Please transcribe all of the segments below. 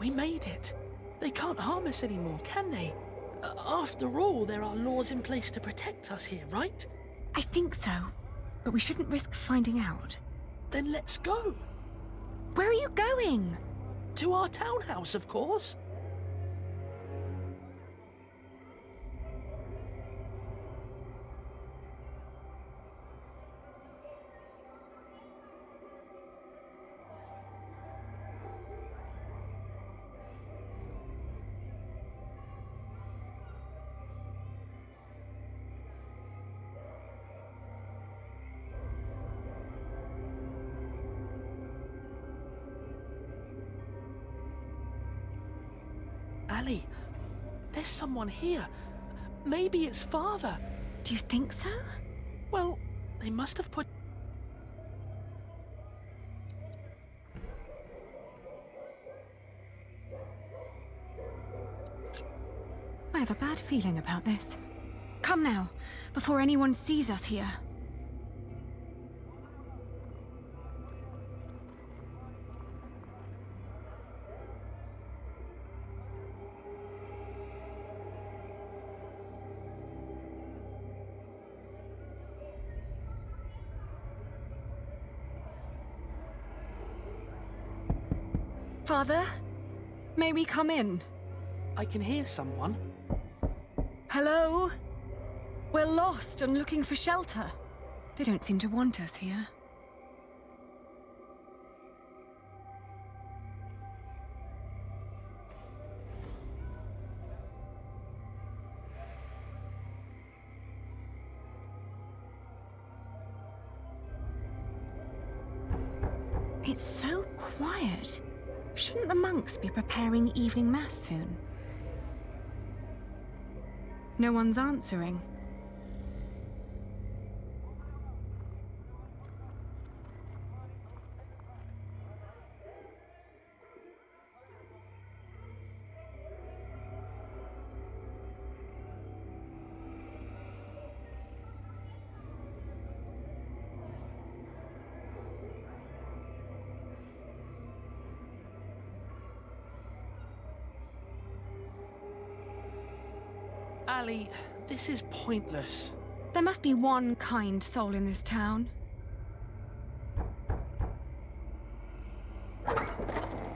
We made it. They can't harm us anymore, can they? After all, there are laws in place to protect us here, right? I think so, but we shouldn't risk finding out. Then let's go. Where are you going? To our townhouse, of course. Ali, there's someone here. Maybe it's Father. Do you think so? Well, they must have put... I have a bad feeling about this. Come now, before anyone sees us here. Father, may we come in? I can hear someone. Hello? We're lost and looking for shelter. They don't seem to want us here. It's so quiet. Shouldn't the monks be preparing evening mass soon? No one's answering. Ali, this is pointless. There must be one kind soul in this town.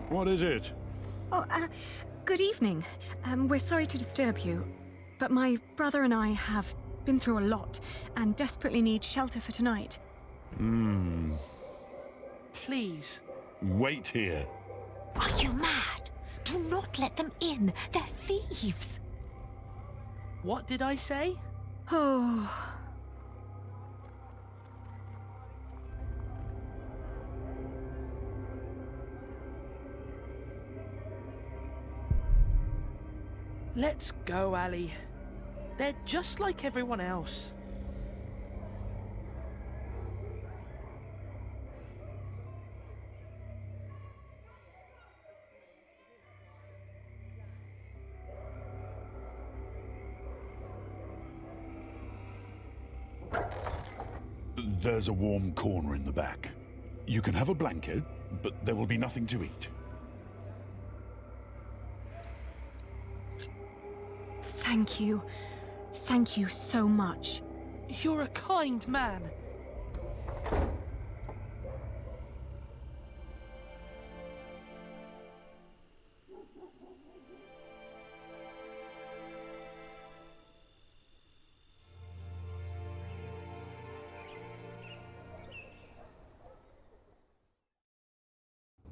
What is it? Oh, good evening. We're sorry to disturb you, but my brother and I have been through a lot and desperately need shelter for tonight. Please. Wait here. Are you mad? Do not let them in. They're thieves. What did I say? Oh. Let's go, Ali. They're just like everyone else. There's a warm corner in the back. You can have a blanket, but there will be nothing to eat. Thank you. Thank you so much. You're a kind man.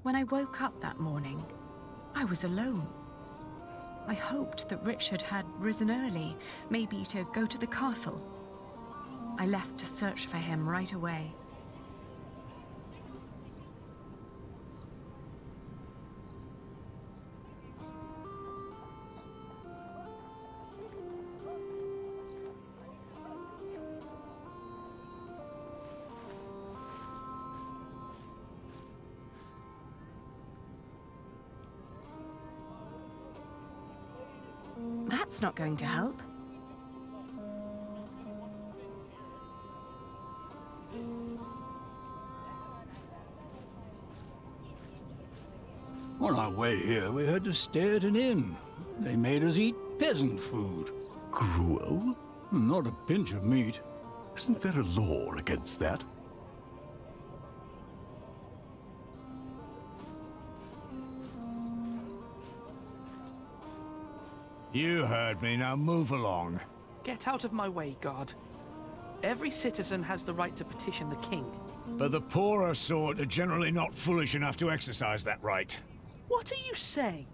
When I woke up that morning, I was alone. I hoped that Richard had risen early, maybe to go to the castle. I left to search for him right away. That's not going to help. Well, our way here, we had to stay at an inn. They made us eat peasant food. Gruel? Not a pinch of meat. Isn't there a law against that? You heard me, now move along. Get out of my way, guard. Every citizen has the right to petition the king. But the poorer sort are generally not foolish enough to exercise that right. What are you saying?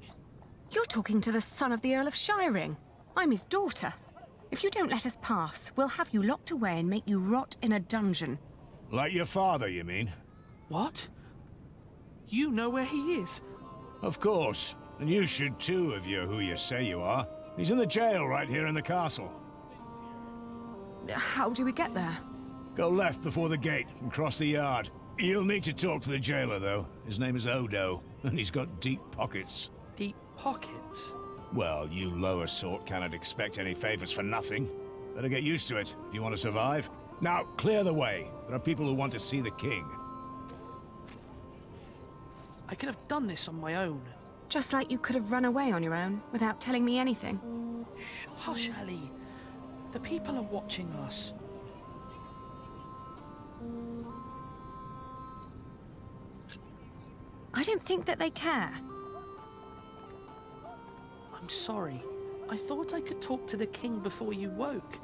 You're talking to the son of the Earl of Shiring. I'm his daughter. If you don't let us pass, we'll have you locked away and make you rot in a dungeon. Like your father, you mean? What? You know where he is? Of course. And you should too, if you're who you say you are. He's in the jail right here in the castle. How do we get there? Go left before the gate and cross the yard. You'll need to talk to the jailer, though. His name is Odo, and he's got deep pockets. Deep pockets? Well, you lower sort cannot expect any favors for nothing. Better get used to it if you want to survive. Now, clear the way. There are people who want to see the king. I could have done this on my own. Just like you could have run away on your own without telling me anything. Shh, hush, Ali. The people are watching us. I don't think that they care. I'm sorry. I thought I could talk to the king before you woke.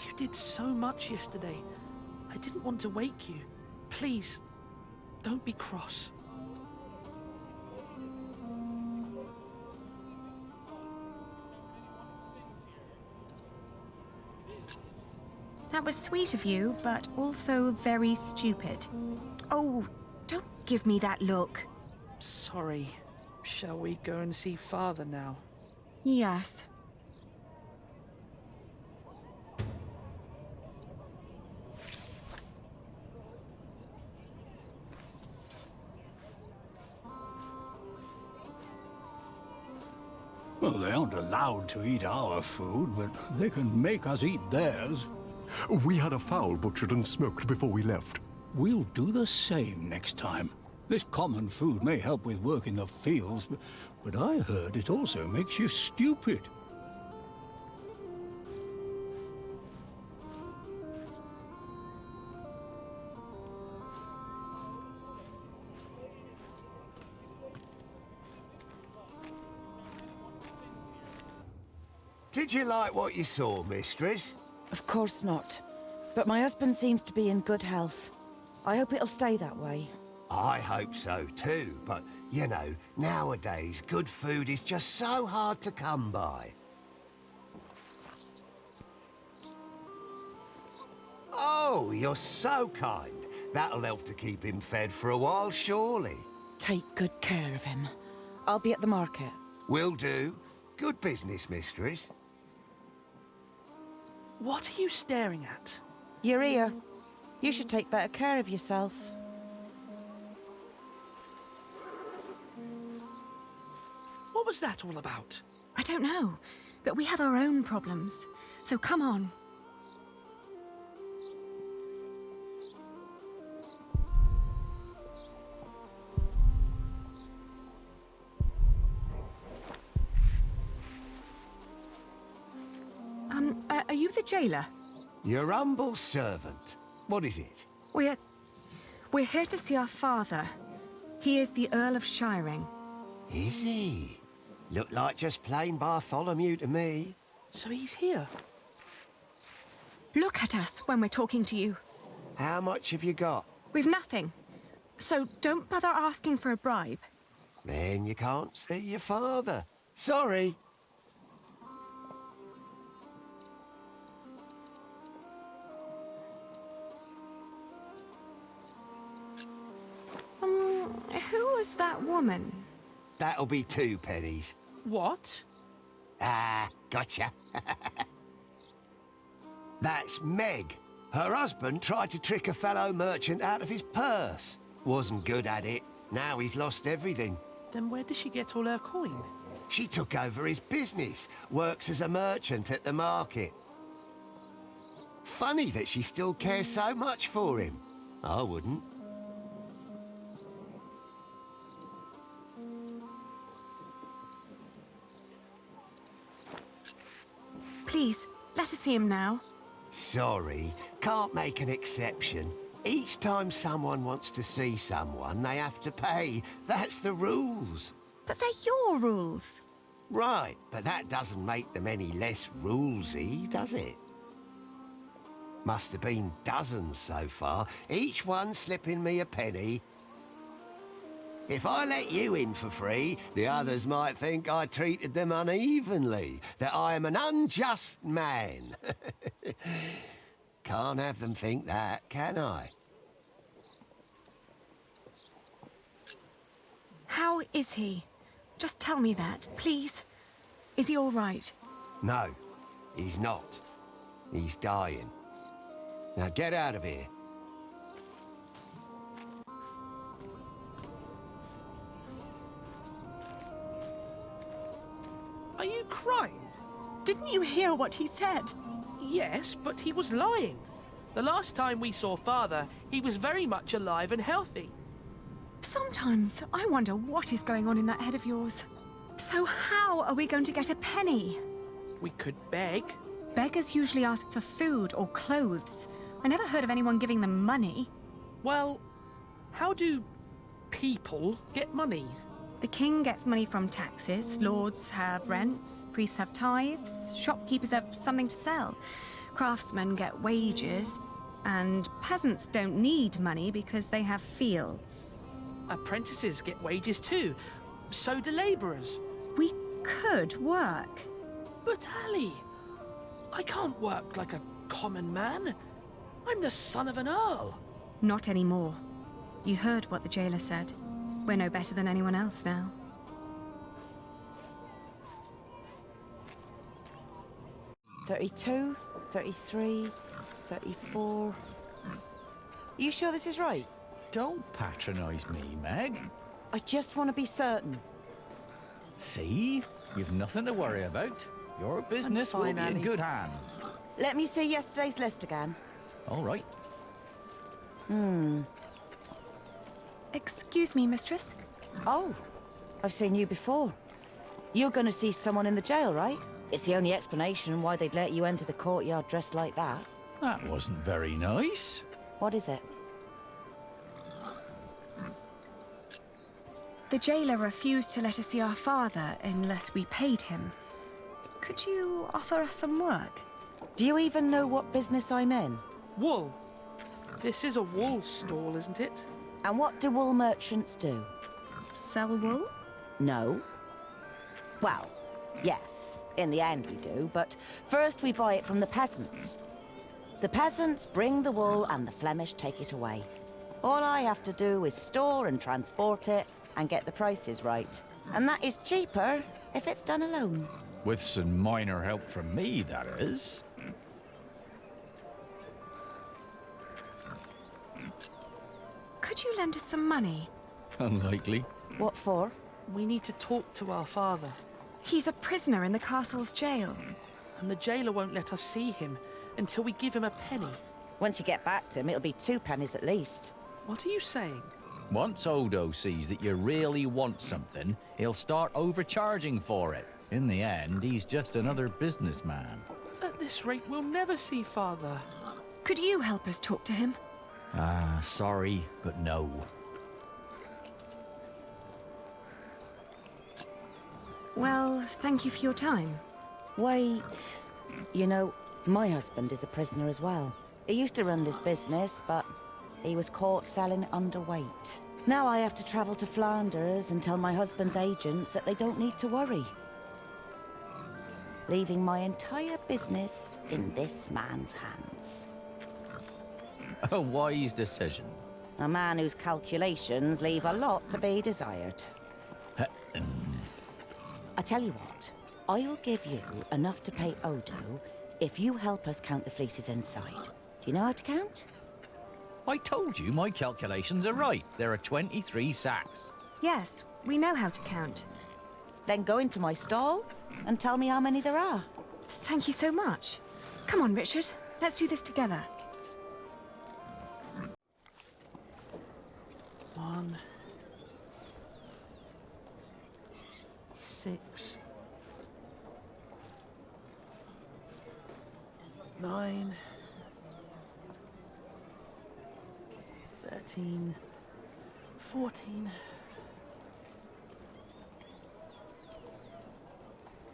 You did so much yesterday. I didn't want to wake you. Please, don't be cross. That was sweet of you, but also very stupid. Oh, don't give me that look. Sorry. Shall we go and see father now? Yes. Well, they aren't allowed to eat our food, but they can make us eat theirs. We had a fowl butchered and smoked before we left. We'll do the same next time. This common food may help with work in the fields, but I heard it also makes you stupid. Did you like what you saw, mistress? Of course not. But my husband seems to be in good health. I hope it'll stay that way. I hope so too, but, you know, nowadays good food is just so hard to come by. Oh, you're so kind. That'll help to keep him fed for a while, surely. Take good care of him. I'll be at the market. Will do. Good business, mistress. What are you staring at? You're here. You should take better care of yourself. What was that all about? I don't know, but we have our own problems. So come on. Are you the jailer? Your humble servant. What is it? We're here to see our father. He is the Earl of Shiring. Is he? Look like just plain Bartholomew to me. So he's here. Look at us when we're talking to you. How much have you got? We've nothing. So don't bother asking for a bribe. Then you can't see your father. Sorry. Who was that woman? That'll be 2 pennies. What? Ah, gotcha. That's Meg. Her husband tried to trick a fellow merchant out of his purse. Wasn't good at it. Now he's lost everything. Then where does she get all her coin? She took over his business, works as a merchant at the market. Funny that she still cares so much for him. I wouldn't. Let us see him now. Sorry, can't make an exception. Each time someone wants to see someone, they have to pay. That's the rules. But they're your rules. Right, but that doesn't make them any less rulesy, does it? Must have been dozens so far, each one slipping me a penny. If I let you in for free, the others might think I treated them unevenly, that I am an unjust man. Can't have them think that, can I? How is he? Just tell me that, please. Is he all right? No, he's not. He's dying. Now get out of here. Are you crying? Didn't you hear what he said? Yes, but he was lying. The last time we saw Father, he was very much alive and healthy. Sometimes I wonder what is going on in that head of yours. So how are we going to get a penny? We could beg. Beggars usually ask for food or clothes. I never heard of anyone giving them money. Well, how do people get money? The king gets money from taxes, lords have rents, priests have tithes, shopkeepers have something to sell, craftsmen get wages, and peasants don't need money because they have fields. Apprentices get wages too. So do labourers. We could work. But Ali, I can't work like a common man. I'm the son of an earl. Not anymore. You heard what the jailer said. We're no better than anyone else now. 32, 33, 34. You sure this is right? Don't patronise me, Meg. I just want to be certain. See? You've nothing to worry about. Your business will fine, be in Annie. good hands. Let me see yesterday's list again. All right. Excuse me, mistress. Oh, I've seen you before. You're going to see someone in the jail, right? It's the only explanation why they'd let you enter the courtyard dressed like that. That wasn't very nice. What is it? The jailer refused to let us see our father unless we paid him. Could you offer us some work? Do you even know what business I'm in? Wool. This is a wool stall, isn't it? And what do wool merchants do? Sell wool? No. Well, yes, in the end we do, but first we buy it from the peasants. The peasants bring the wool and the Flemish take it away. All I have to do is store and transport it and get the prices right. And that is cheaper if it's done alone. With some minor help from me, that is. Could you lend us some money? Unlikely. What for? We need to talk to our father. He's a prisoner in the castle's jail. And the jailer won't let us see him until we give him a penny. Once you get back to him, it'll be 2 pennies at least. What are you saying? Once Odo sees that you really want something, he'll start overcharging for it. In the end, he's just another businessman. At this rate, we'll never see Father. Could you help us talk to him? Sorry, but no. Well, thank you for your time. Wait. You know, my husband is a prisoner as well. He used to run this business, but he was caught selling underweight. Now I have to travel to Flanders and tell my husband's agents that they don't need to worry. Leaving my entire business in this man's hands. A wise decision. A man whose calculations leave a lot to be desired. I tell you what, I will give you enough to pay Odo if you help us count the fleeces inside. Do you know how to count? I told you my calculations are right. There are 23 sacks. Yes, we know how to count. Then go into my stall and tell me how many there are. Thank you so much. Come on, Richard. Let's do this together. 1, 6, 9, 13, 14,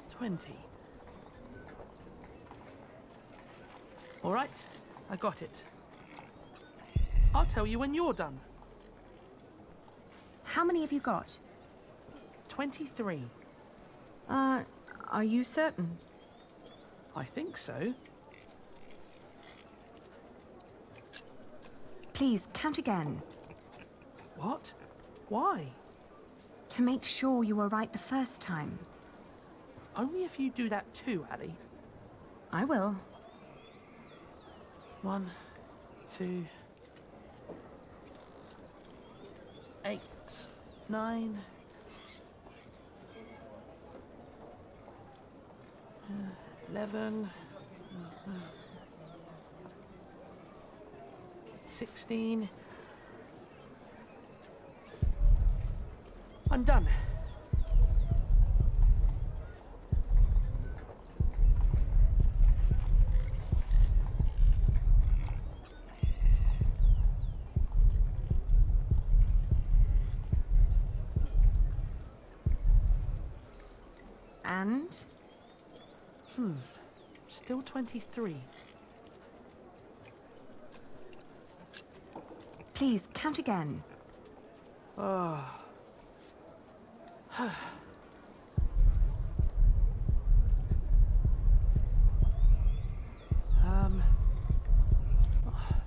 20. All right, I got it. I'll tell you when you're done. How many have you got? 23. Are you certain? I think so. Please, count again. What? Why? To make sure you were right the first time. Only if you do that too, Ali. I will. 1, 2, 8, 9, 11, 16. I'm done. And? Still 23. Please, count again. Oh.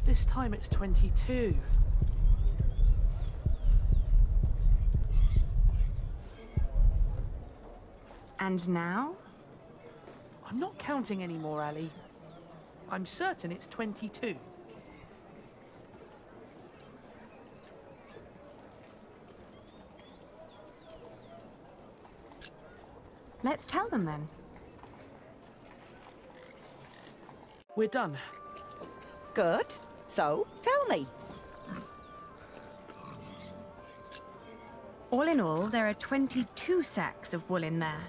This time it's 22. And now? I'm not counting anymore, Ali. I'm certain it's 22. Let's tell them then. We're done. Good. So, tell me. All in all, there are 22 sacks of wool in there.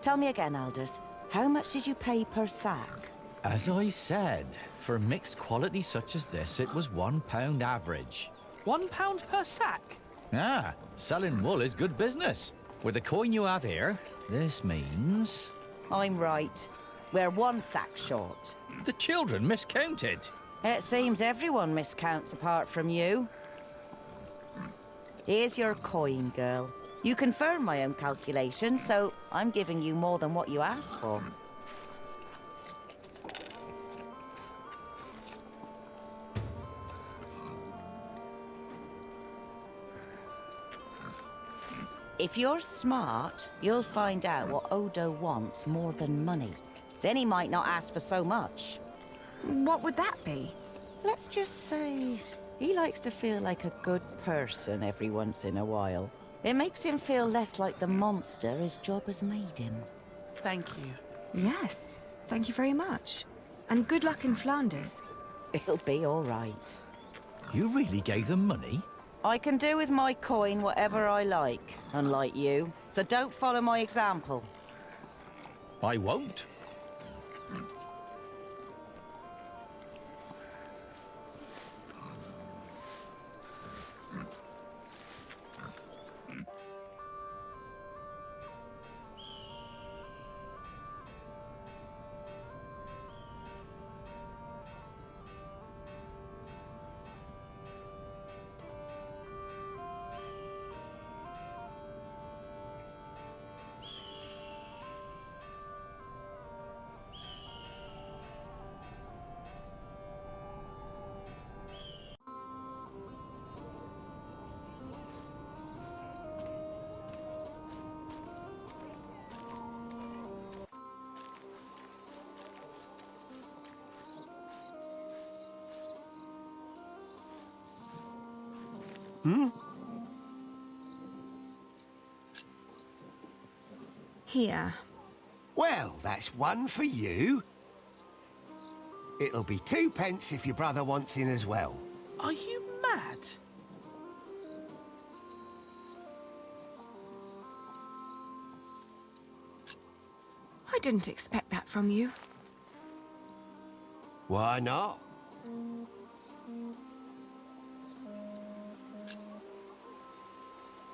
Tell me again, Aldous. How much did you pay per sack? As I said, for mixed quality such as this, it was £1 average. £1 per sack? Ah, selling wool is good business. With the coin you have here, this means... I'm right. We're 1 sack short. The children miscounted. It seems everyone miscounts apart from you. Here's your coin, girl. You confirm my own calculations, so I'm giving you more than what you asked for. If you're smart, you'll find out what Odo wants more than money. Then he might not ask for so much. What would that be? Let's just say he likes to feel like a good person every once in a while. It makes him feel less like the monster his job has made him. Thank you. Yes, thank you very much. And good luck in Flanders. It'll be all right. You really gave them money? I can do with my coin whatever I like, unlike you. So don't follow my example. I won't. Here. Well, that's 1 for you. It'll be 2 pence if your brother wants in as well. Are you mad? I didn't expect that from you. Why not?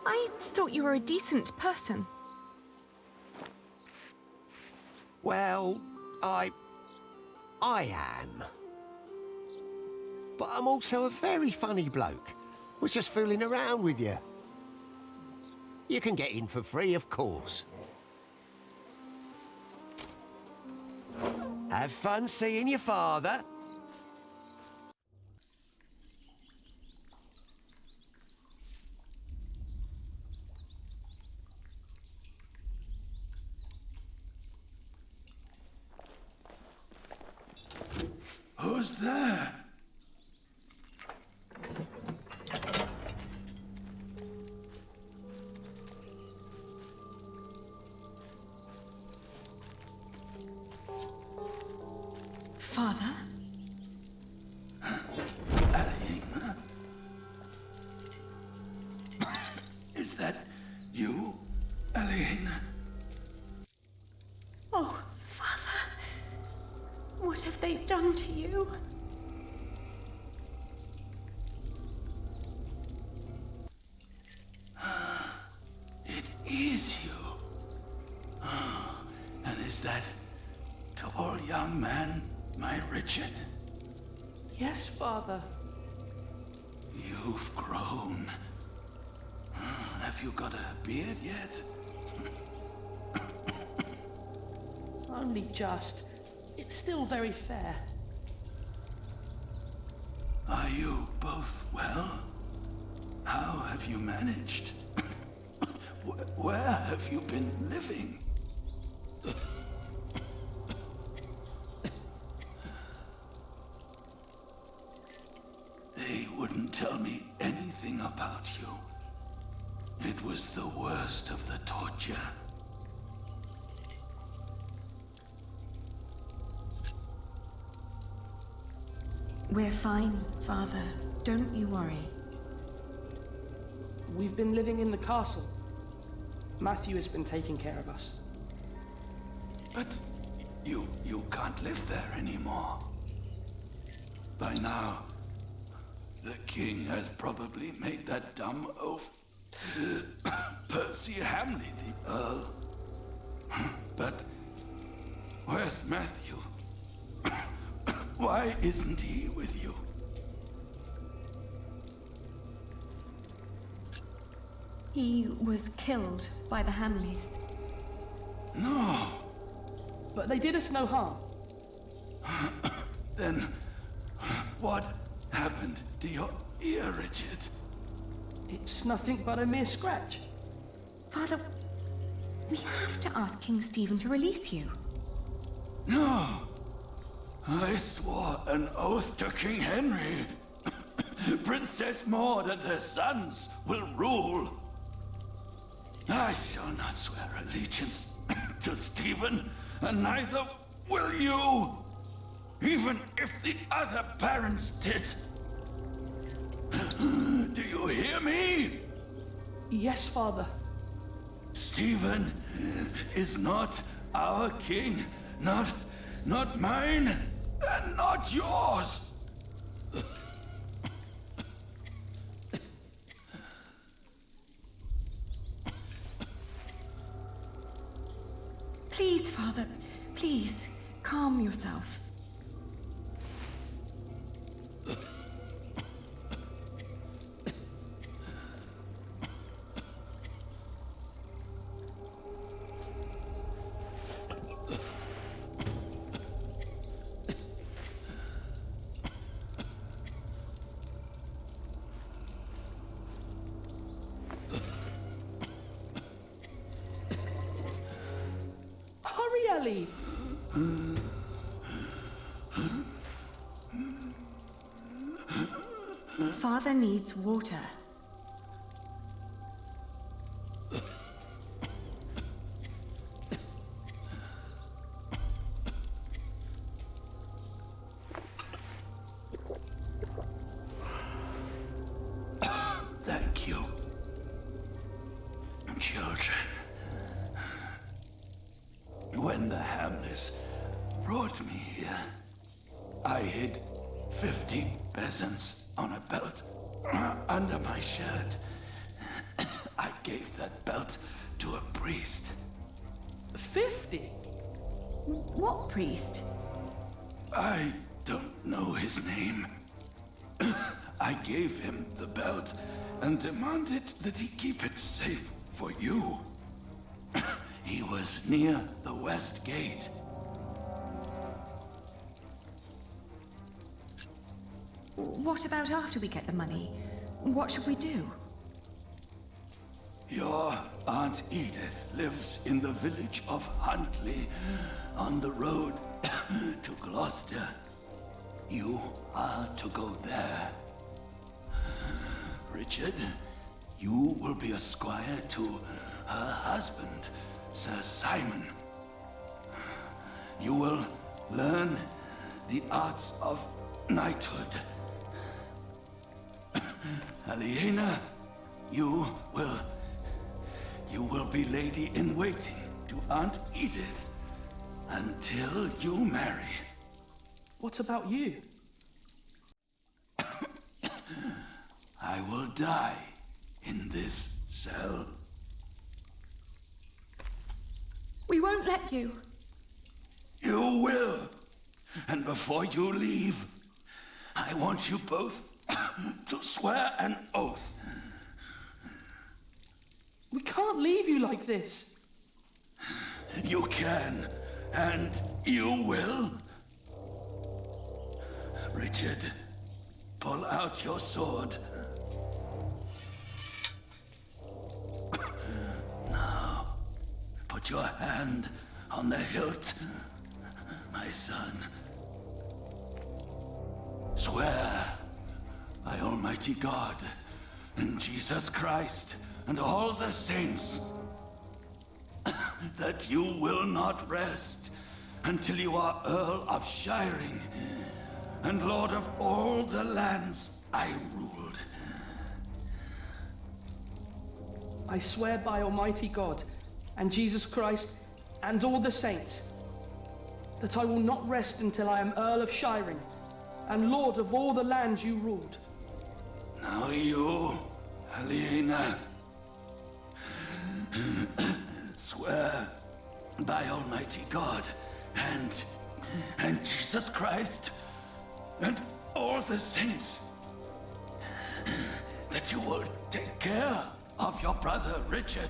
I thought you were a decent person. Well, I am. But I'm also a very funny bloke. Was just fooling around with you. You can get in for free, of course. Have fun seeing your father. Who's there? Father? Aliena? Is that you, Aliena? Oh, Father. What have they done to you? It is you. And is that tall young man my Richard? Yes, Father. You've grown. Have you got a beard yet? Only just. It's still very fair. Are you both well? How have you managed? Where have you been living? They wouldn't tell me anything about you. It was the worst of the torture. We're fine, Father. Don't you worry. We've been living in the castle. Matthew has been taking care of us. But you can't live there anymore. By now, the king has probably made that dumb oaf Percy Hamley the Earl. But where's Matthew? Why isn't he with you? He was killed by the Hamleys. No. But they did us no harm. Then what happened to your ear, Richard? It's nothing but a mere scratch. Father, we have to ask King Stephen to release you. No. I swore an oath to King Henry. Princess Maud and her sons will rule. I shall not swear allegiance to Stephen, and neither will you, even if the other parents did. Do you hear me? Yes, Father. Stephen is not our king, not mine, and not yours. Please, Father, please, calm yourself. Hurry, Ellie! Father needs water. Thank you, children. When the Hamleys brought me here, I hid 50 peasants on a belt under my shirt. I gave that belt to a priest. 50? What priest? I don't know his name. I gave him the belt and demanded that he keep it safe for you. He was near the west gate. What about after we get the money? What should we do? Your Aunt Edith lives in the village of Huntley, on the road to Gloucester. You are to go there. Richard, you will be a squire to her husband, Sir Simon. You will learn the arts of knighthood. Aliena, you will be lady-in-waiting to Aunt Edith until you marry. What about you? I will die in this cell. We won't let you. You will. And before you leave, I want you both to swear an oath. We can't leave you like this. You can, and you will. Richard, pull out your sword. Now, put your hand on the hilt, my son. Swear by Almighty God and Jesus Christ and all the saints that you will not rest until you are Earl of Shiring and Lord of all the lands I ruled. I swear by Almighty God and Jesus Christ and all the saints that I will not rest until I am Earl of Shiring and Lord of all the lands you ruled. Now you, Aliena, swear by Almighty God and Jesus Christ and all the saints that you will take care of your brother Richard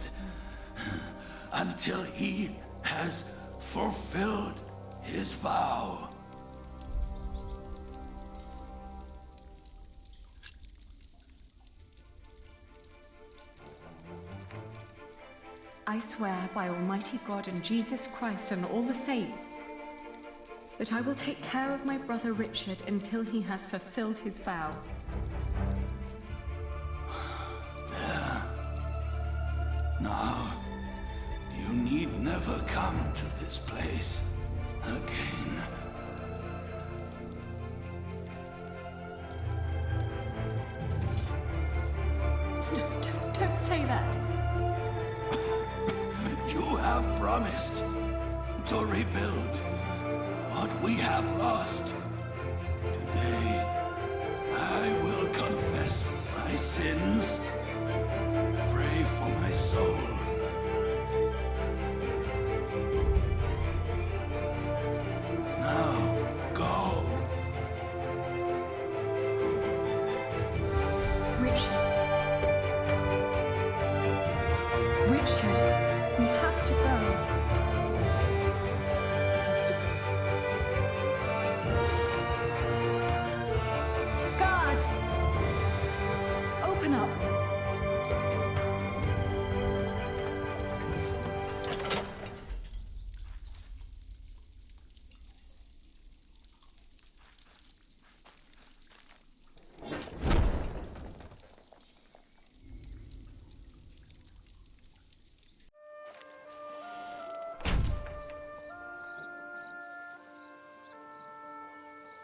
until he has fulfilled his vow. I swear by Almighty God and Jesus Christ and all the saints that I will take care of my brother Richard until he has fulfilled his vow. There. Now, you need never come to this place again. Don't say that. You have promised to rebuild what we have lost. Today, I will confess my sins, pray for my soul. Now, go. Richard. Richard, we have to go. Guard! Open up.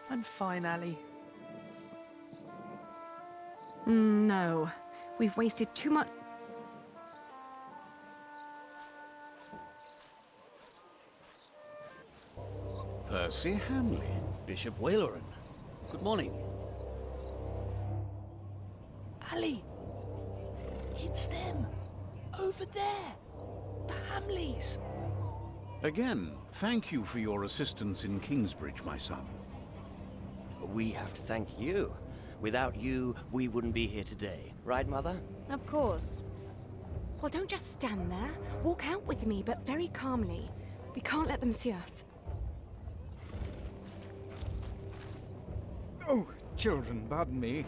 I'm fine, Ali. No, we've wasted too much. Percy Hamley. Bishop Waleran. Good morning. Ali! It's them! Over there! The Hamleys! Again, thank you for your assistance in Kingsbridge, my son. We have to thank you. Without you, we wouldn't be here today. Right, Mother? Of course. Well, don't just stand there. Walk out with me, but very calmly. We can't let them see us. Oh, children, pardon me.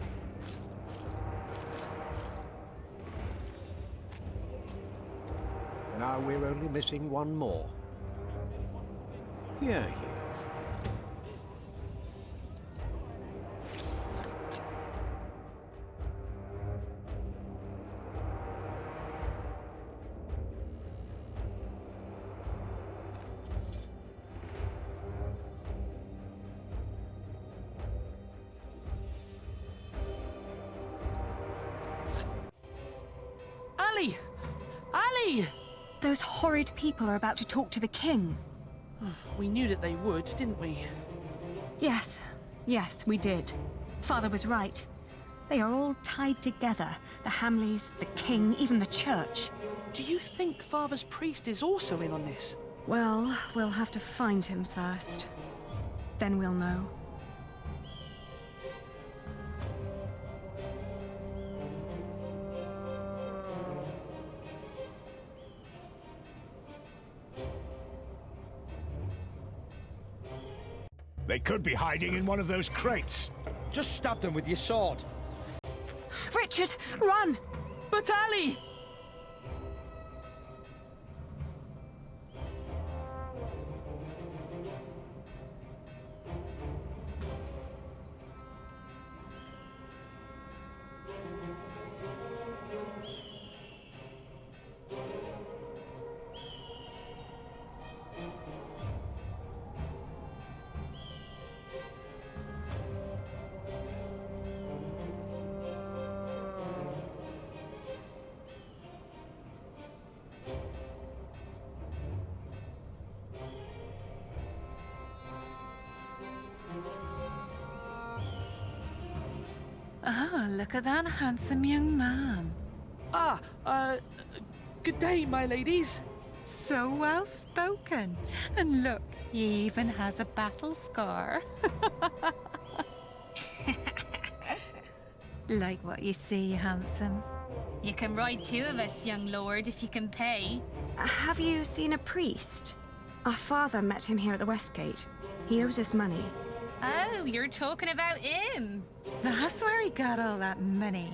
Now we're only missing one more. Here he is. Ali! Ali! Those horrid people are about to talk to the king. We knew that they would, didn't we? Yes, we did. Father was right. They are all tied together. The Hamleys, the king, even the church. Do you think Father's priest is also in on this? Well, we'll have to find him first. Then we'll know. They could be hiding in one of those crates. Just stab them with your sword. Richard, run! But Ali! Ah, look at that handsome young man. Good day, my ladies. So well spoken. And look, he even has a battle scar. Like what you see, handsome. You can ride two of us, young lord, if you can pay. Have you seen a priest? Our father met him here at the West Gate. He owes us money. Oh, you're talking about him. That's where he got all that money.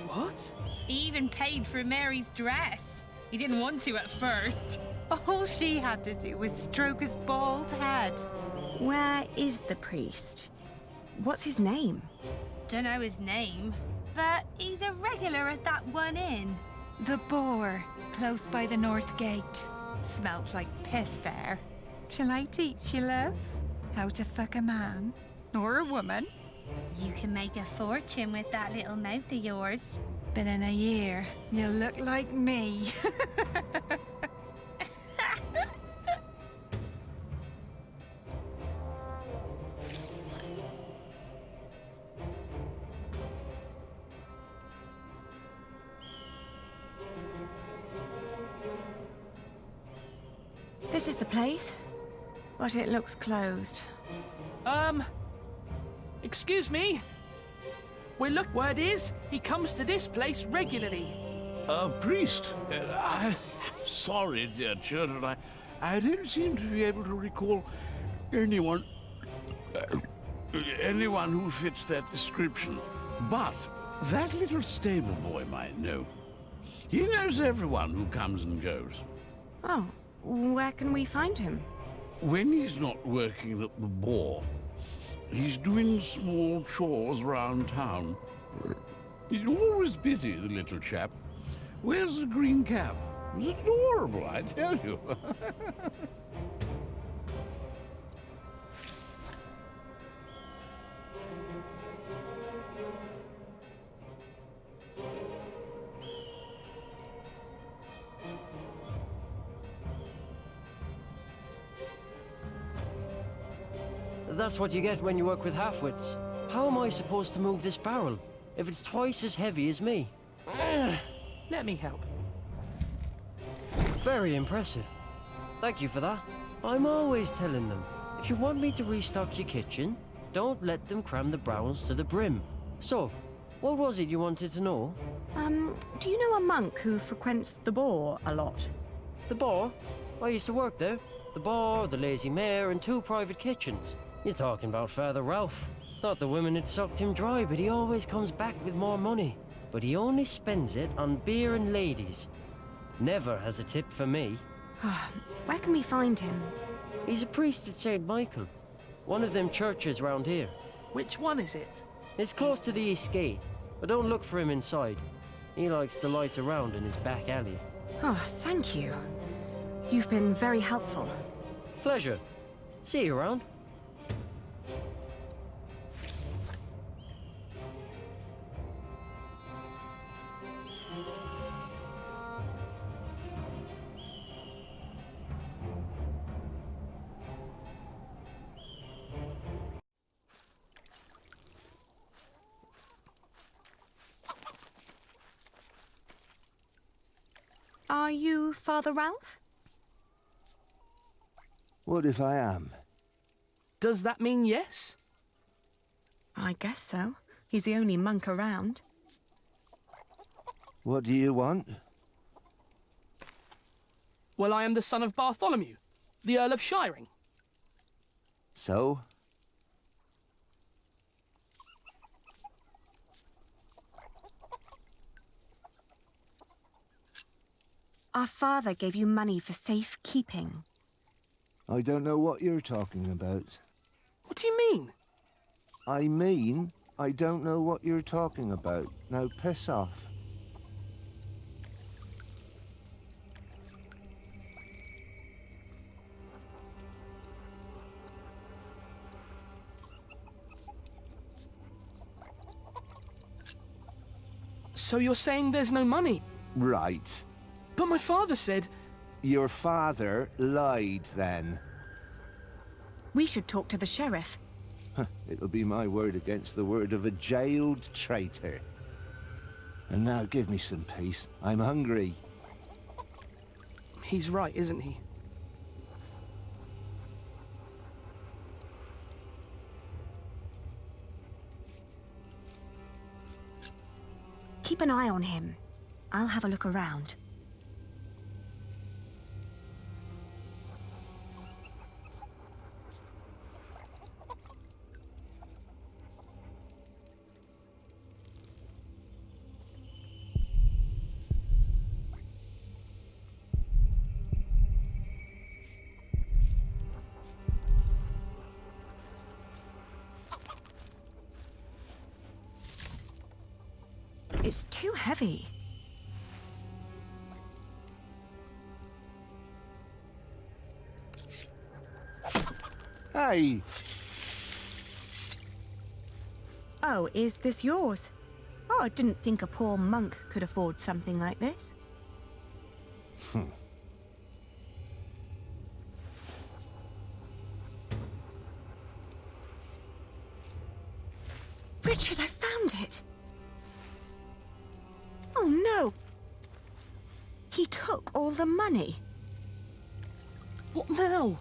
What? He even paid for Mary's dress. He didn't want to at first. All she had to do was stroke his bald head. Where is the priest? What's his name? Don't know his name, but he's a regular at that one inn. The Boar, close by the North Gate. Smells like piss there. Shall I teach you, love? How to fuck a man or a woman? You can make a fortune with that little mouth of yours. But in a year, you'll look like me. This is the place, but it looks closed. Excuse me? Word is, he comes to this place regularly. A priest? Sorry, dear children, I don't seem to be able to recall anyone who fits that description. But that little stable boy might know. He knows everyone who comes and goes. Oh, where can we find him? When he's not working at the Boar, he's doing small chores round town. He's always busy, the little chap. Wears a green cap. It was adorable, I tell you. That's what you get when you work with half-wits. How am I supposed to move this barrel if it's twice as heavy as me? Let me help. Very impressive. Thank you for that. I'm always telling them, if you want me to restock your kitchen, don't let them cram the browns to the brim. So, what was it you wanted to know? Do you know a monk who frequents the Boar a lot? The Boar? I used to work there. The Boar, the Lazy Mare, and 2 private kitchens. You're talking about Father Ralph. Thought the women had sucked him dry, but he always comes back with more money. But he only spends it on beer and ladies. Never has a tip for me. Where can we find him? He's a priest at St. Michael. One of them churches round here. Which one is it? It's close to the East Gate, but don't look for him inside. He likes to light around in his back alley. Oh, thank you. You've been very helpful. Pleasure. See you around. Are you Father Ralph? What if I am? Does that mean yes? I guess so. He's the only monk around. What do you want? Well, I am the son of Bartholomew, the Earl of Shiring. So? Our father gave you money for safekeeping. I don't know what you're talking about. What do you mean? I mean, I don't know what you're talking about. Now piss off. So you're saying there's no money? Right. But my father said... Your father lied, then. We should talk to the sheriff. It'll be my word against the word of a jailed traitor. And now give me some peace. I'm hungry. He's right, isn't he? Keep an eye on him. I'll have a look around. It's too heavy. Hey! Oh, is this yours? Oh, I didn't think a poor monk could afford something like this. Richard, I found it! Oh, no! He took all the money. What now?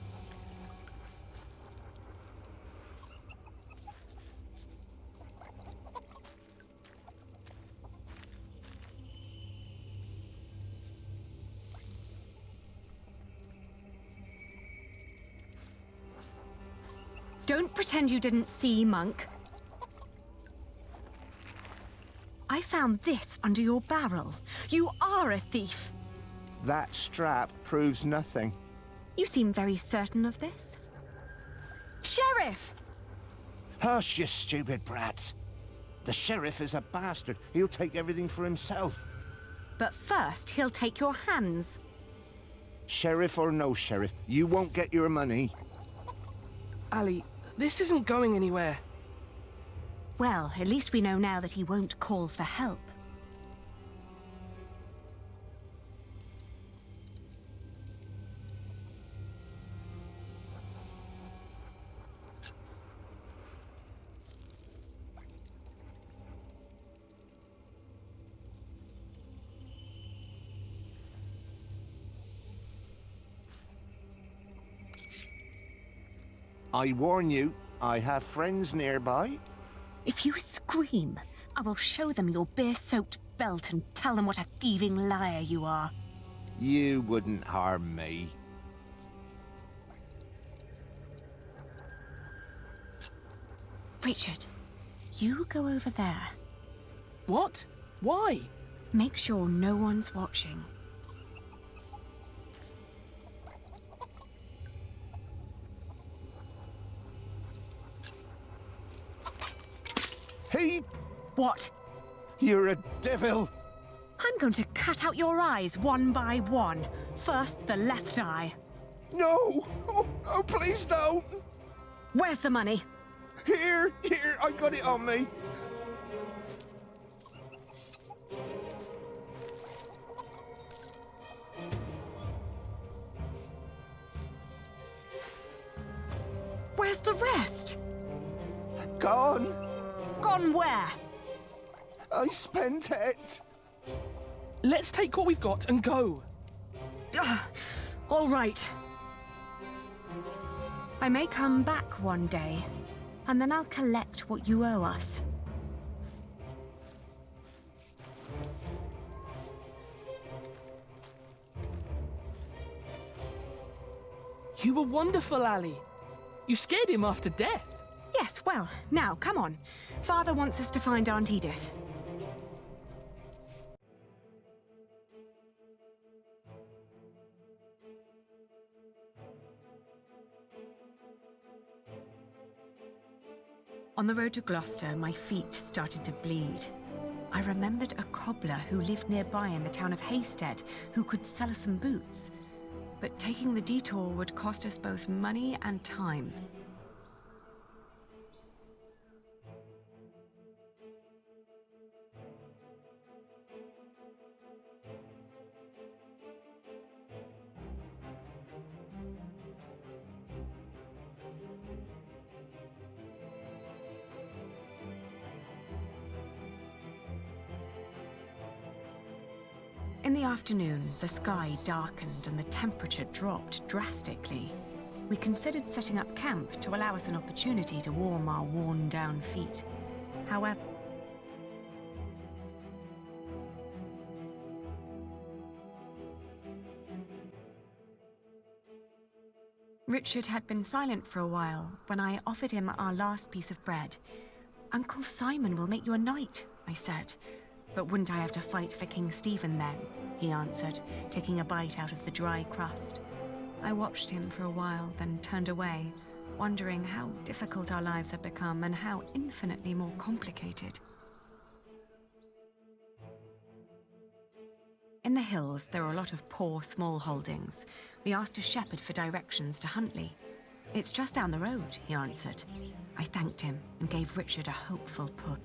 Don't pretend you didn't see, monk. I found this under your barrel. You are a thief. That strap proves nothing. You seem very certain of this. Sheriff! Hush, you stupid brats. The sheriff is a bastard. He'll take everything for himself. But first, he'll take your hands. Sheriff or no sheriff, you won't get your money. Ali, this isn't going anywhere. Well, at least we know now that he won't call for help. I warn you, I have friends nearby. If you scream, I will show them your beer-soaked belt and tell them what a thieving liar you are. You wouldn't harm me. Richard, you go over there. What? Why? Make sure no one's watching. He... What? You're a devil. I'm going to cut out your eyes one by one. First, the left eye. No! Oh, please don't! Where's the money? Here, I got it on me. Where's the rest? Gone. Gone where? I spent it. Let's take what we've got and go. All right. I may come back one day, and then I'll collect what you owe us. You were wonderful, Ali. You scared him after death. Yes, well, now, come on. Father wants us to find Aunt Edith. On the road to Gloucester, my feet started to bleed. I remembered a cobbler who lived nearby in the town of Haysted who could sell us some boots. But taking the detour would cost us both money and time. In the afternoon, the sky darkened and the temperature dropped drastically. We considered setting up camp to allow us an opportunity to warm our worn-down feet. However, Richard had been silent for a while when I offered him our last piece of bread. "Uncle Simon will make you a knight," I said. "But wouldn't I have to fight for King Stephen then?" he answered, taking a bite out of the dry crust. I watched him for a while, then turned away, wondering how difficult our lives had become and how infinitely more complicated. In the hills, there are a lot of poor, small holdings. We asked a shepherd for directions to Huntley. "It's just down the road," he answered. I thanked him and gave Richard a hopeful push.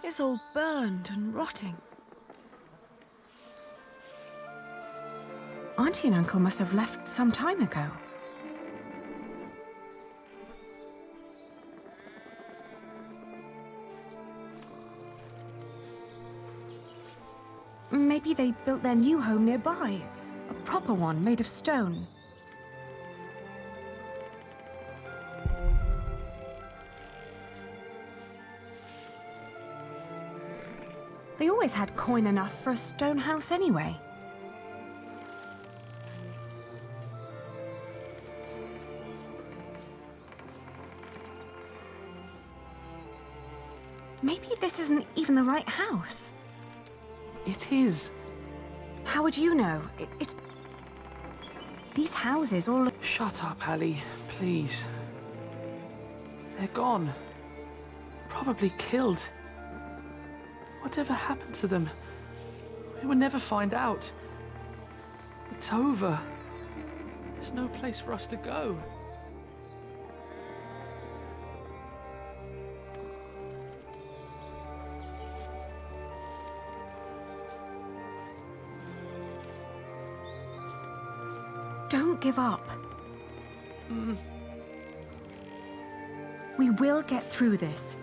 It's all burned and rotting. Auntie and Uncle must have left some time ago. Maybe they built their new home nearby. A proper one made of stone. They always had coin enough for a stone house anyway. Maybe this isn't even the right house. It is. How would you know? It's... These houses all... Shut up, Ali, please. They're gone. Probably killed. Whatever happened to them? We will never find out. It's over. There's no place for us to go. Don't give up. We will get through this.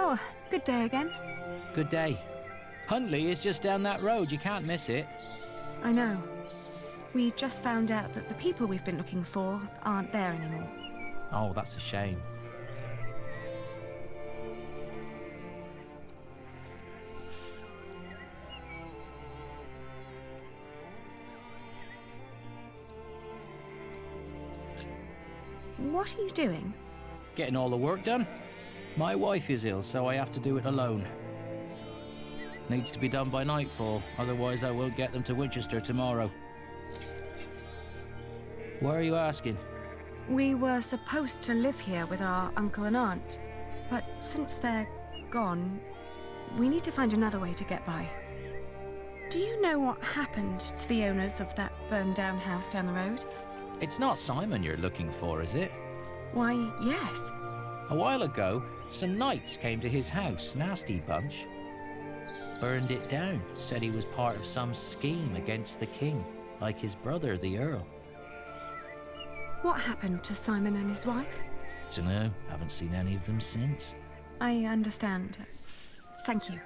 Oh, good day again. Good day. Huntley is just down that road. You can't miss it. I know. We just found out that the people we've been looking for aren't there anymore. Oh, that's a shame. What are you doing? Getting all the work done. My wife is ill, so I have to do it alone. Needs to be done by nightfall, otherwise I won't get them to Winchester tomorrow. Why are you asking? We were supposed to live here with our uncle and aunt, but since they're gone, we need to find another way to get by. Do you know what happened to the owners of that burned-down house down the road? It's not Simon you're looking for, is it? Why, yes. A while ago, some knights came to his house, nasty bunch. Burned it down, said he was part of some scheme against the king, like his brother, the Earl. What happened to Simon and his wife? Dunno, haven't seen any of them since. I understand. Thank you.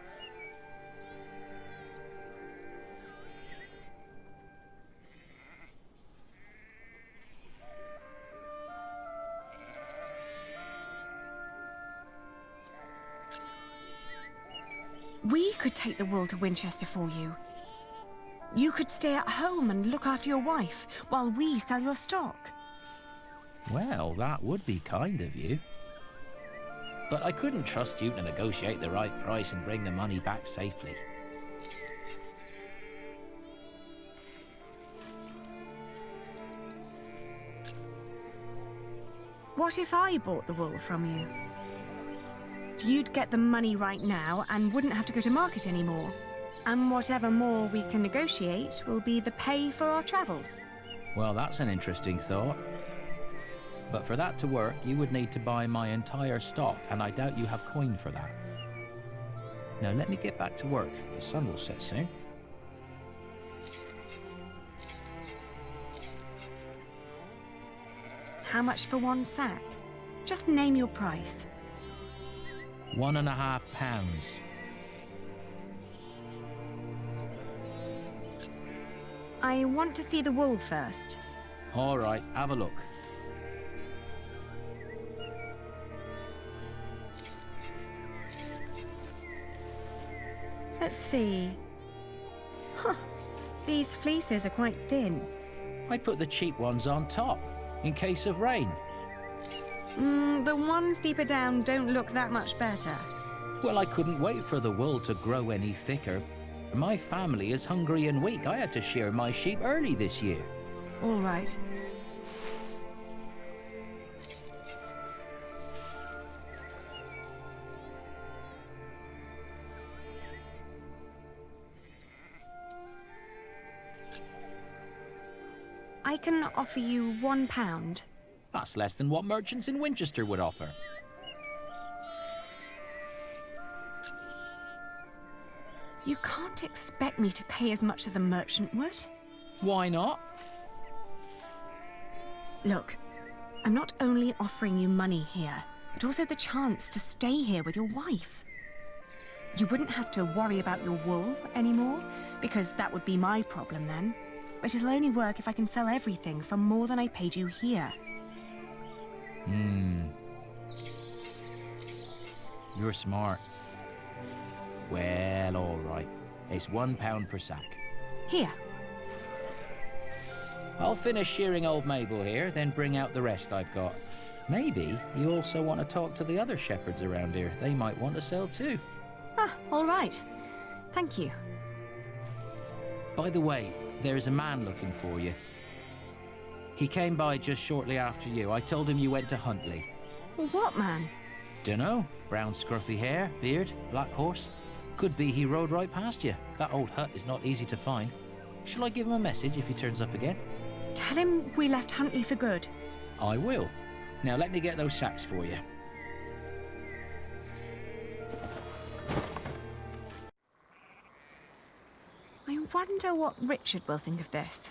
We could take the wool to Winchester for you. You could stay at home and look after your wife while we sell your stock. Well, that would be kind of you. But I couldn't trust you to negotiate the right price and bring the money back safely. What if I bought the wool from you? You'd get the money right now and wouldn't have to go to market anymore. And whatever more we can negotiate will be the pay for our travels. Well, that's an interesting thought. But for that to work, you would need to buy my entire stock, and I doubt you have coin for that. Now let me get back to work. The sun will set soon. How much for one sack? Just name your price. £1.50. I want to see the wool first. All right, have a look. Let's see. Huh. These fleeces are quite thin. I put the cheap ones on top, in case of rain. The ones deeper down don't look that much better. Well, I couldn't wait for the wool to grow any thicker. My family is hungry and weak. I had to shear my sheep early this year. All right. I can offer you £1. That's less than what merchants in Winchester would offer. You can't expect me to pay as much as a merchant would. Why not? Look, I'm not only offering you money here, but also the chance to stay here with your wife. You wouldn't have to worry about your wool anymore, because that would be my problem then. but it'll only work if I can sell everything for more than I paid you here. You're smart. Well, all right. It's £1 per sack. Here. I'll finish shearing old Mabel here, then bring out the rest I've got. Maybe you also want to talk to the other shepherds around here. They might want to sell too. Ah, all right. Thank you. By the way, there's a man looking for you. He came by just shortly after you. I told him you went to Huntley. What man? Dunno. Brown scruffy hair, beard, black horse. Could be he rode right past you. That old hut is not easy to find. Shall I give him a message if he turns up again? Tell him we left Huntley for good. I will. Now let me get those sacks for you. I wonder what Richard will think of this.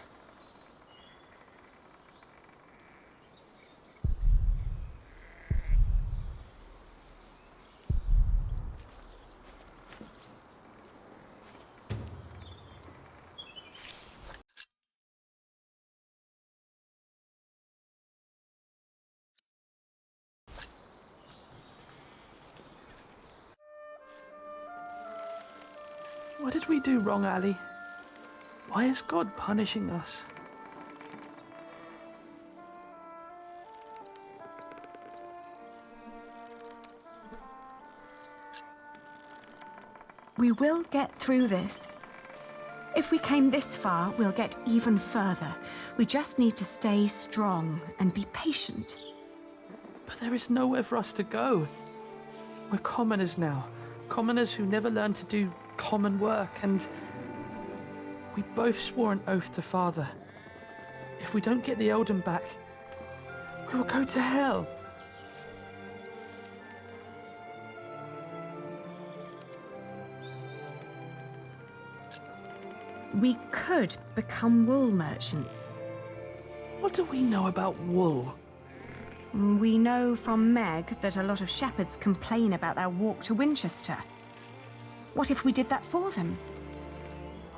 What did we do wrong, Ali? Why is God punishing us? We will get through this. If we came this far, we'll get even further. We just need to stay strong and be patient. But there is nowhere for us to go. We're commoners now. Commoners who never learned to do common work, and we both swore an oath to Father. If we don't get the Eldon back, we will go to hell. We could become wool merchants. What do we know about wool? We know from Meg that a lot of shepherds complain about their walk to Winchester. What if we did that for them?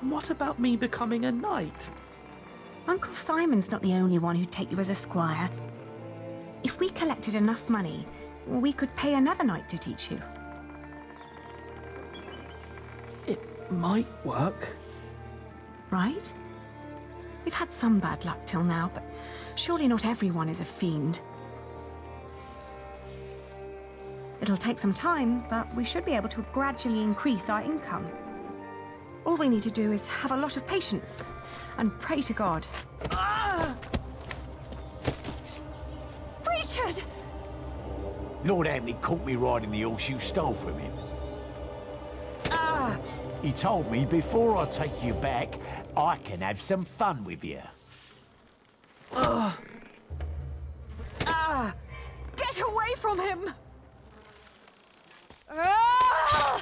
And what about me becoming a knight? Uncle Simon's not the only one who'd take you as a squire. If we collected enough money, we could pay another knight to teach you. It might work. Right? We've had some bad luck till now, but surely not everyone is a fiend. It'll take some time, but we should be able to gradually increase our income. All we need to do is have a lot of patience and pray to God. Ah! Richard! Lord Anthony caught me riding the horse you stole from him. Ah! He told me before I take you back, I can have some fun with you. Ah! Get away from him! Ah!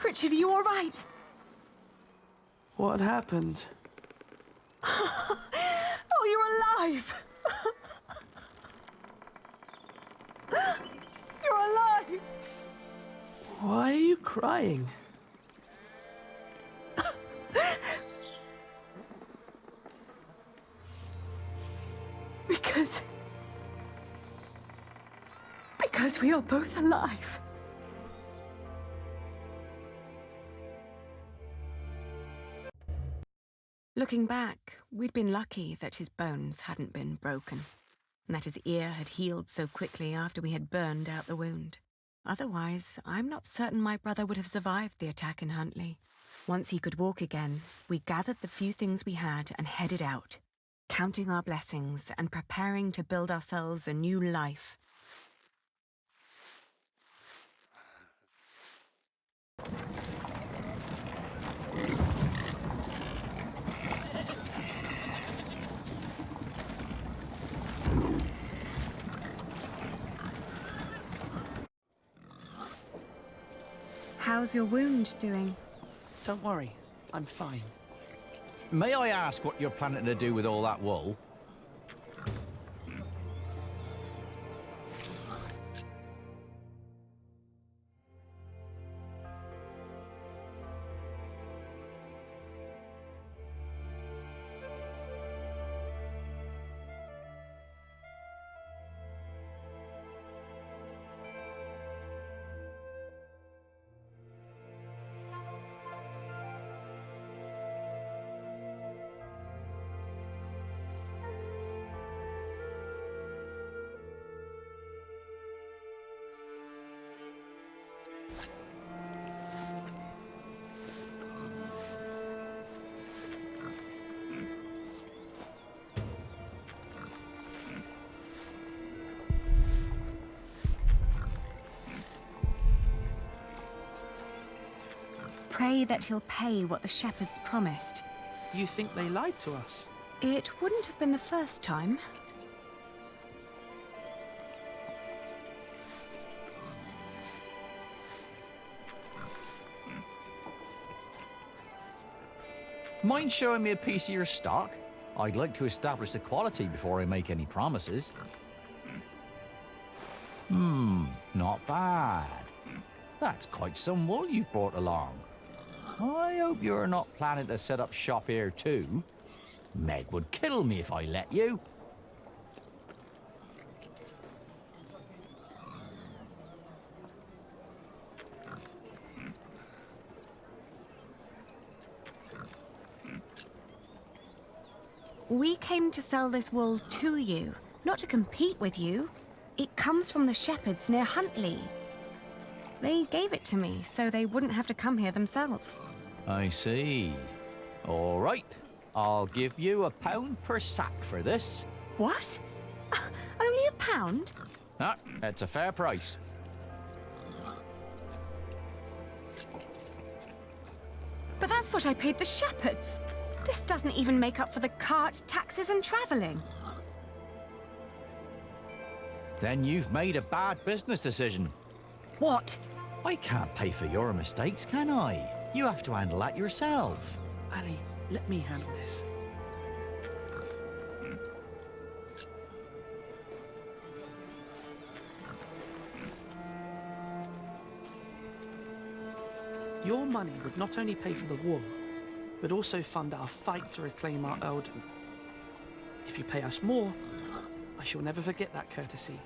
Richard, are you all right? What happened? Oh, you're alive! You're alive! Why are you crying? Because we are both alive. Looking back, we'd been lucky that his bones hadn't been broken, and that his ear had healed so quickly after we had burned out the wound. Otherwise, I'm not certain my brother would have survived the attack in Huntley. Once he could walk again, we gathered the few things we had and headed out, counting our blessings and preparing to build ourselves a new life. How's your wound doing? Don't worry, I'm fine. May I ask what you're planning to do with all that wool? pray that he'll pay what the shepherds promised. You think they lied to us? It wouldn't have been the first time. Mind showing me a piece of your stock? I'd like to establish the quality before I make any promises. Not bad. That's quite some wool you've brought along. I hope you're not planning to set up shop here too. Meg would kill me if I let you. We came to sell this wool to you, not to compete with you. It comes from the shepherds near Huntley. They gave it to me so they wouldn't have to come here themselves. I see. All right. I'll give you £1 per sack for this. What? Only £1? Ah, that's a fair price. But that's what I paid the shepherds. This doesn't even make up for the cart, taxes and travelling. Then you've made a bad business decision. What? I can't pay for your mistakes, can I? You have to handle that yourself. Ali, let me handle this. Your money would not only pay for the wool, but also fund our fight to reclaim our earldom. If you pay us more, I shall never forget that courtesy.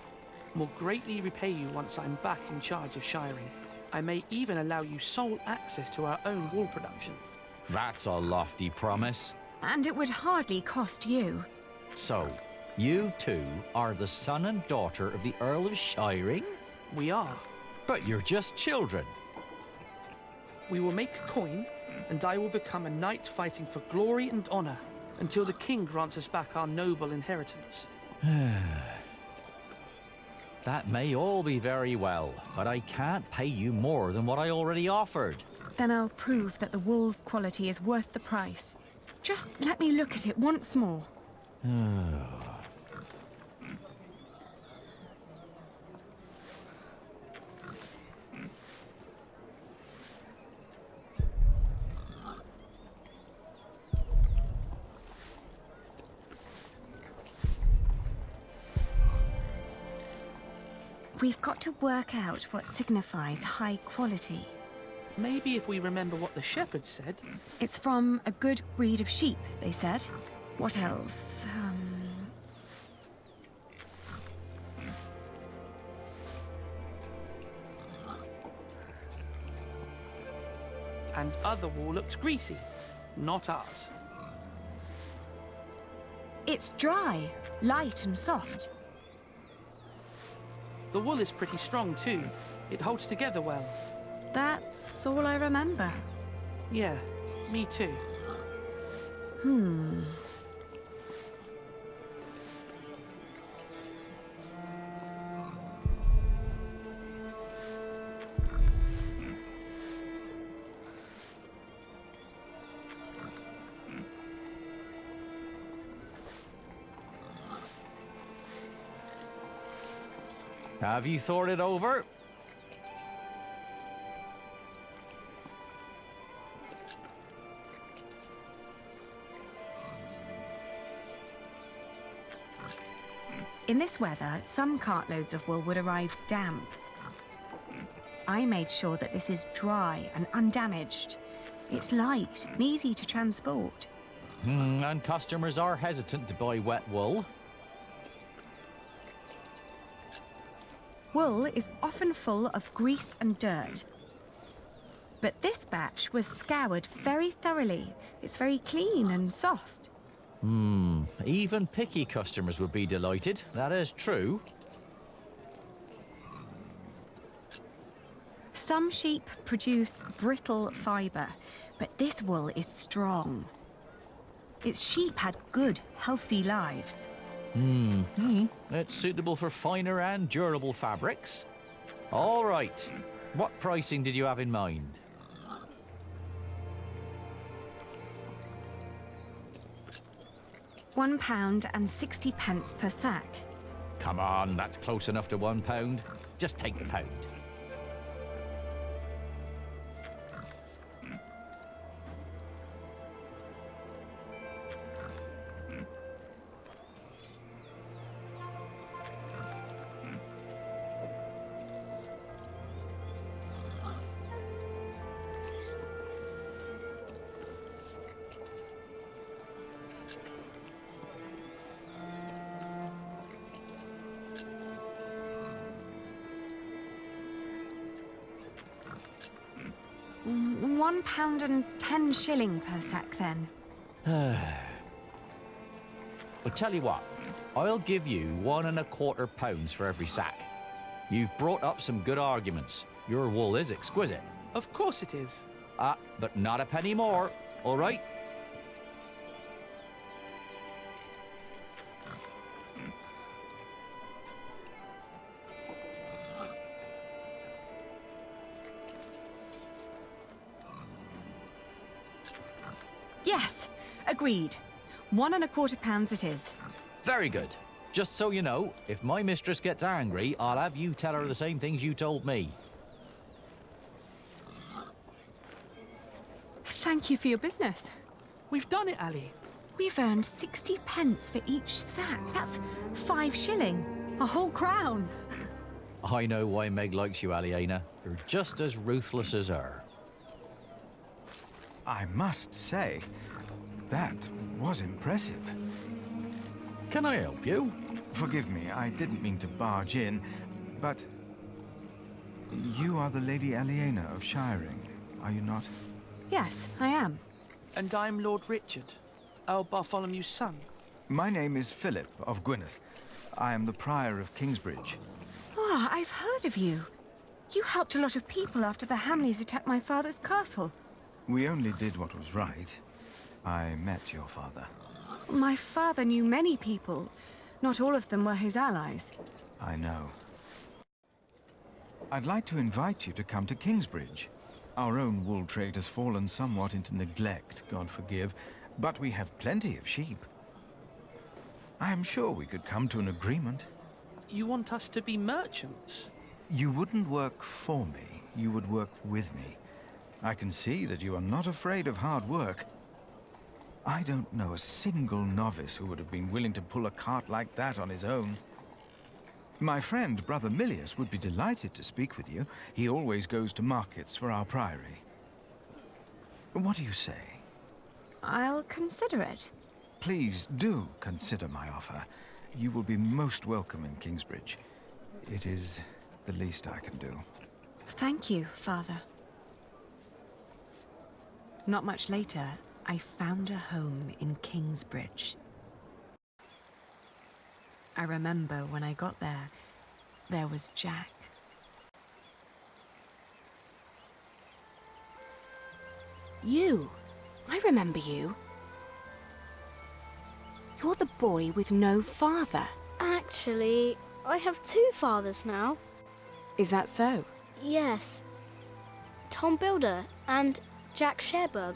Will greatly repay you once I'm back in charge of shiring. I may even allow you sole access to our own wool production. That's a lofty promise. And it would hardly cost you. So, you two are the son and daughter of the Earl of Shiring? We are. But you're just children. We will make a coin, and I will become a knight fighting for glory and honor until the king grants us back our noble inheritance. That may all be very well, but I can't pay you more than what I already offered. Then I'll prove that the wool's quality is worth the price. Just let me look at it once more. We've got to work out what signifies high quality. Maybe if we remember what the shepherds said. It's from a good breed of sheep, they said. What else? And other wool looks greasy. Not ours. It's dry, light and soft. The wool is pretty strong too. It holds together well. That's all I remember. Yeah, me too. Have you thought it over? In this weather, some cartloads of wool would arrive damp. I made sure that this is dry and undamaged. It's light and easy to transport. And customers are hesitant to buy wet wool. Wool is often full of grease and dirt. But this batch was scoured very thoroughly. It's very clean and soft. Even picky customers would be delighted. That is true. Some sheep produce brittle fibre, but this wool is strong. Its sheep had good, healthy lives. It's suitable for finer and durable fabrics. All right. What pricing did you have in mind? £1.60 per sack. Come on, that's close enough to £1. Just take the pound. £1.10 per sack, then. Well, tell you what, I'll give you £1.25 for every sack. You've brought up some good arguments. Your wool is exquisite. Of course it is. But not a penny more, all right? Yes, agreed. £1.25 it is. Very good. Just so you know, if my mistress gets angry, I'll have you tell her the same things you told me. Thank you for your business. We've done it, Ali. We've earned 60p for each sack. That's 5 shilling. A whole crown. I know why Meg likes you, Aliena. You're just as ruthless as her. I must say, that was impressive. Can I help you? Forgive me, I didn't mean to barge in, but you are the Lady Aliena of Shiring, are you not? Yes, I am. And I'm Lord Richard, Earl Bartholomew's son. My name is Philip of Gwynedd. I am the Prior of Kingsbridge. Ah, I've heard of you. You helped a lot of people after the Hamleys attacked my father's castle. We only did what was right. I met your father. My father knew many people. Not all of them were his allies. I know. I'd like to invite you to come to Kingsbridge. Our own wool trade has fallen somewhat into neglect, God forgive, but we have plenty of sheep. I am sure we could come to an agreement. You want us to be merchants? You wouldn't work for me, you would work with me. I can see that you are not afraid of hard work. I don't know a single novice who would have been willing to pull a cart like that on his own. My friend, Brother Milius, would be delighted to speak with you. He always goes to markets for our priory. What do you say? I'll consider it. Please do consider my offer. You will be most welcome in Kingsbridge. It is the least I can do. Thank you, Father. Not much later, I found a home in Kingsbridge. I remember when I got there, there was Jack. You. I remember you. You're the boy with no father. Actually, I have 2 fathers now. Is that so? Yes. Tom Builder and Jack Sherbug.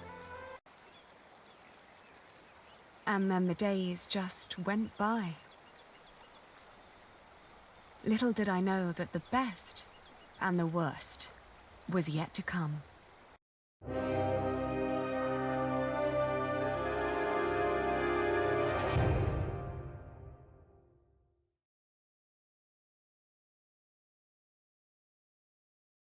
And then the days just went by. Little did I know that the best and the worst was yet to come.